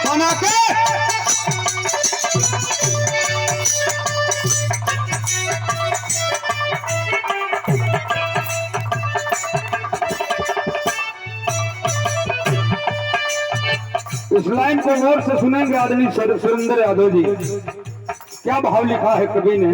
बना के इस लाइन को गौर से सुनेंगे आदरणीय सुरेंद्र यादव जी। क्या भाव लिखा है कवि ने।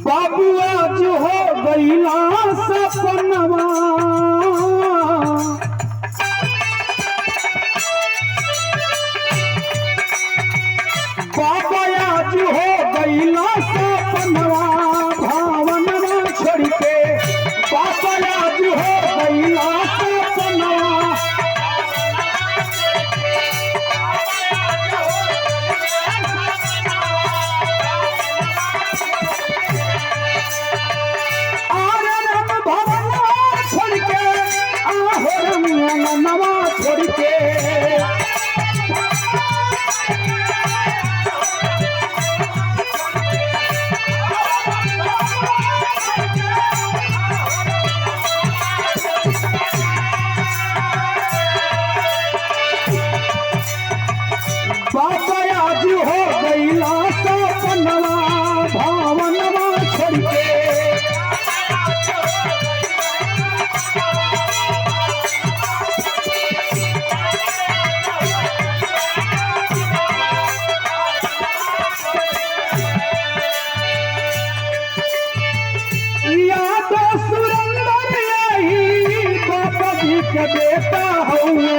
बाबू आज हो गईला सपनवा, बाबा आज हो गईला सपनवा, भावनवा छोड़ के बाबा आज हो गईला सपनवा। नवा छोड़ के बाबा आज हो गईला सपनवा, भावनवा छोड़ के के बेटा हुए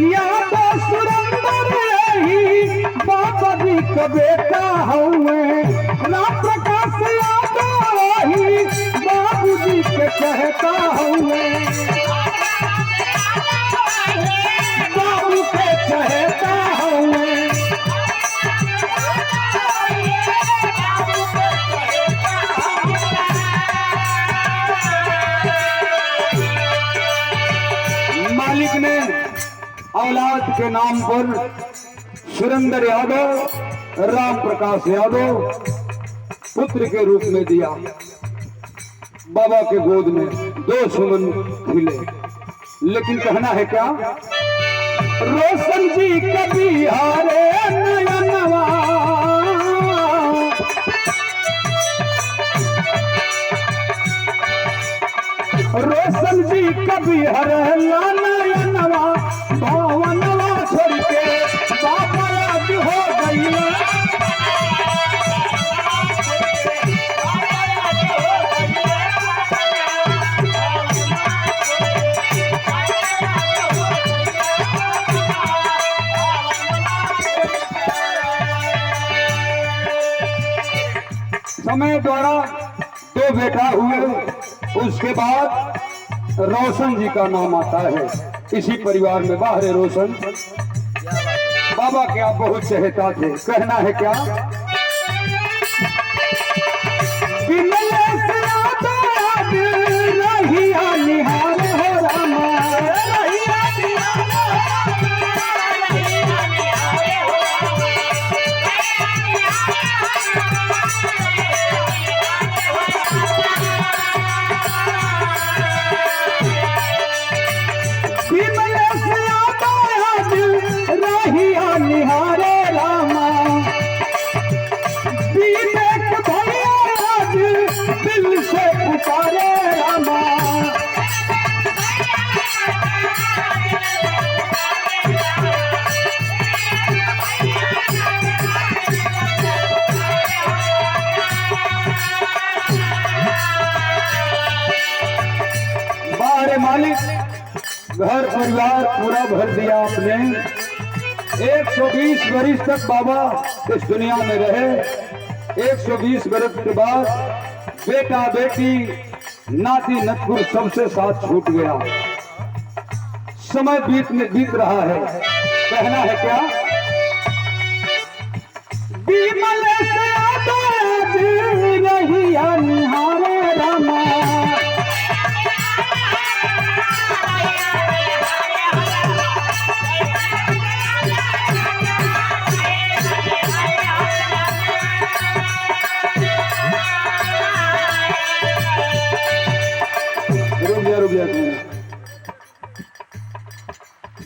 या तो सुरेंद्र यही बाबा जी का बेटा हुए, राम प्रकाश यादव वही बाबू जी के कहता हुए, बाबू के कहता हुए। मालिक ने औलाद के नाम पर सुरेंद्र यादव, राम प्रकाश यादव पुत्र के रूप में दिया। बाबा के गोद में 2 सुमन खिले, लेकिन कहना है क्या। रोशन जी कभी हारे नयनवा, रोशन जी कभी हरे नयनवा, भावनवा छोड़ के बाबा आज हो गई। समय द्वारा 2 बेटा हुए, उसके बाद रोशन जी का नाम आता है। इसी परिवार में बाहर रोशन बाबा के आप बहुत चहेता थे। कहना है क्या। निहार हो रामा, निहारे रामा, विवेक भैया आज दिल से पुकारे रामा। बाहर मालिक घर परिवार पूरा भर दिया आपने। 120 वर्ष तक बाबा इस दुनिया में रहे। 120 वर्ष के बाद बेटा बेटी नाती नतपुर सबसे साथ छूट गया। समय बीत रहा है। कहना है क्या। बीमल से आज रहिया निहारे रामा,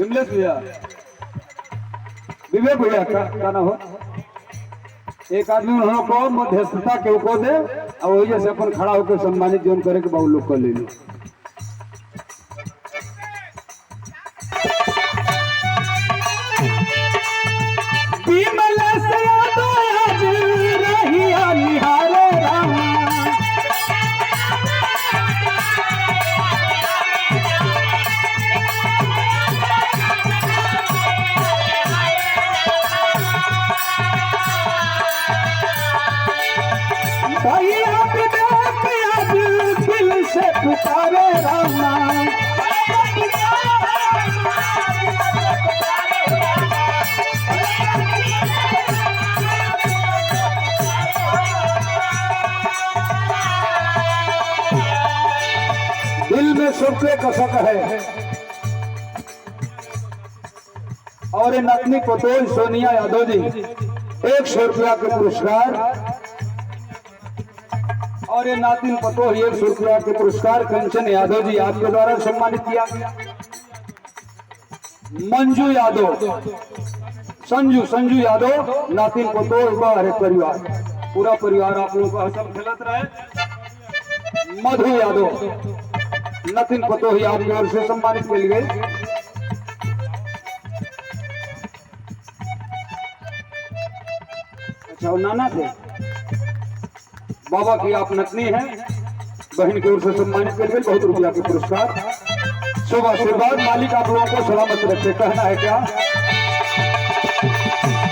विमलेश भैया, विवेक भैया का ना हो, एक आदमी उन्होंने को मध्यस्थता के को दे और वही जैसे अपन खड़ा होकर सम्मानित जोन करे के बाबू लोग को ले ली। पुकारे रामा दिल में सबसे कसक है और नतनी पतोल सोनिया यादव जी 100 रुपया के पुरस्कार और ये नातिन पतो 100 रुपया के पुरस्कार कंचन यादव जी आपके द्वारा सम्मानित किया गया। मंजू यादव संजू यादव नातिन पतो हरे परिवार पूरा परिवार आप लोगों का हसन खेलत रहे। मधु यादव नातिन पतो ही आपकी ओर से सम्मानित किए गए। अच्छा नाना थे बाबा की आप नतनी है, बहन की ओर से सम्मानित कर गए। बहुत रुपया के पुरस्कार शुभ आशीर्वाद मालिक आप लोगों को सलामत रखे। कहना है क्या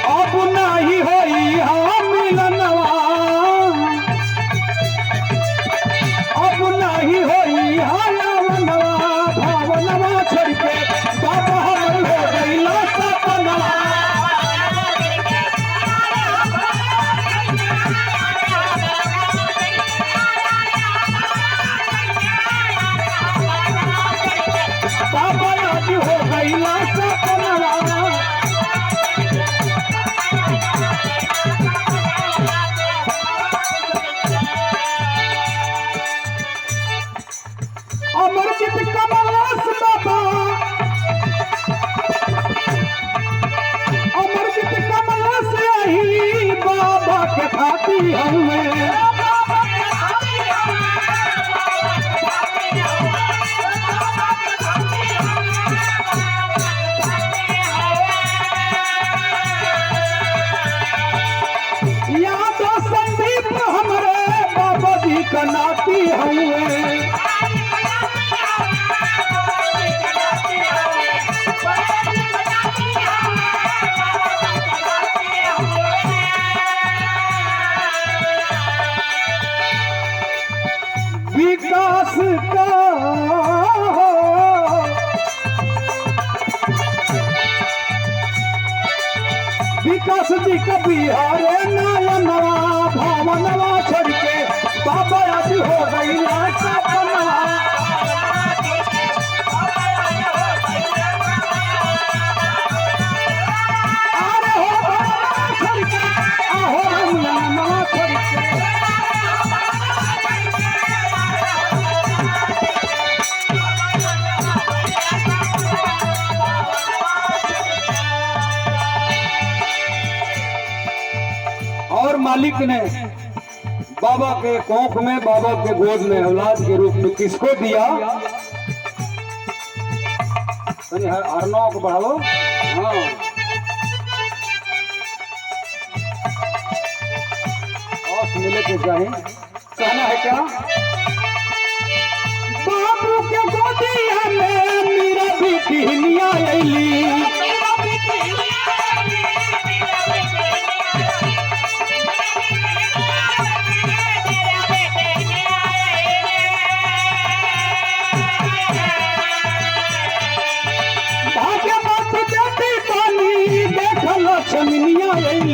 अब नहीं होई हम मिलनवा, अब नहीं होई हावनवा भावनवा छोड़ के बाबा हमर हो गइला सपनवा। अमरजीत कमलास बाबा, अमरजीत कमलास आई बाबा के खाती हमें याद संदीप हमारे बाबा जी का नाती हमें विकास का विकास जी का बिहार नवा भावनवा छोड़ के बाबा आज हो गई सपनवा। अरे हो छोड़ के आहो नवा छोड़ के और मालिक ने बाबा के कोख में बाबा के गोद में औलाद के रूप में किसको दिया? हरनों को बढ़ाओ। हाँ और मिले के चाहे कहना है क्या बाबू के गोदिया में मेरा भी टहनिया अली छमिनिया अली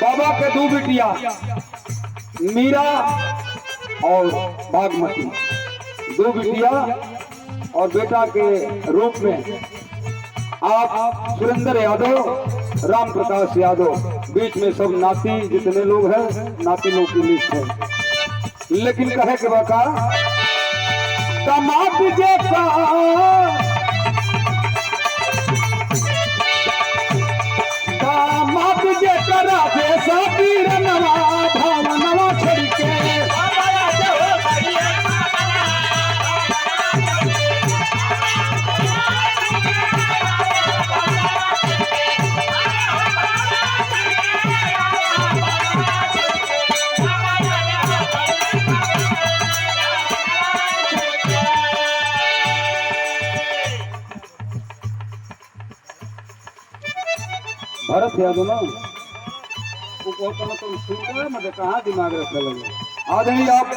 बाबा के 2 बिटिया मीरा और बागमती, 2 बिटिया और बेटा के रूप में आप सुरेंद्र यादव, राम प्रकाश यादव, बीच में सब नाती जितने लोग हैं, नाती लोग की लिस्ट है। लेकिन कहे के बाका दामाद जे का दामाद जे करा जैसा पीर नवा भाव नवा छोड़ के भरत यादव ना वो कहता तुम सुन रहे, मुझे कहाँ दिमाग रखने लगे आदमी आप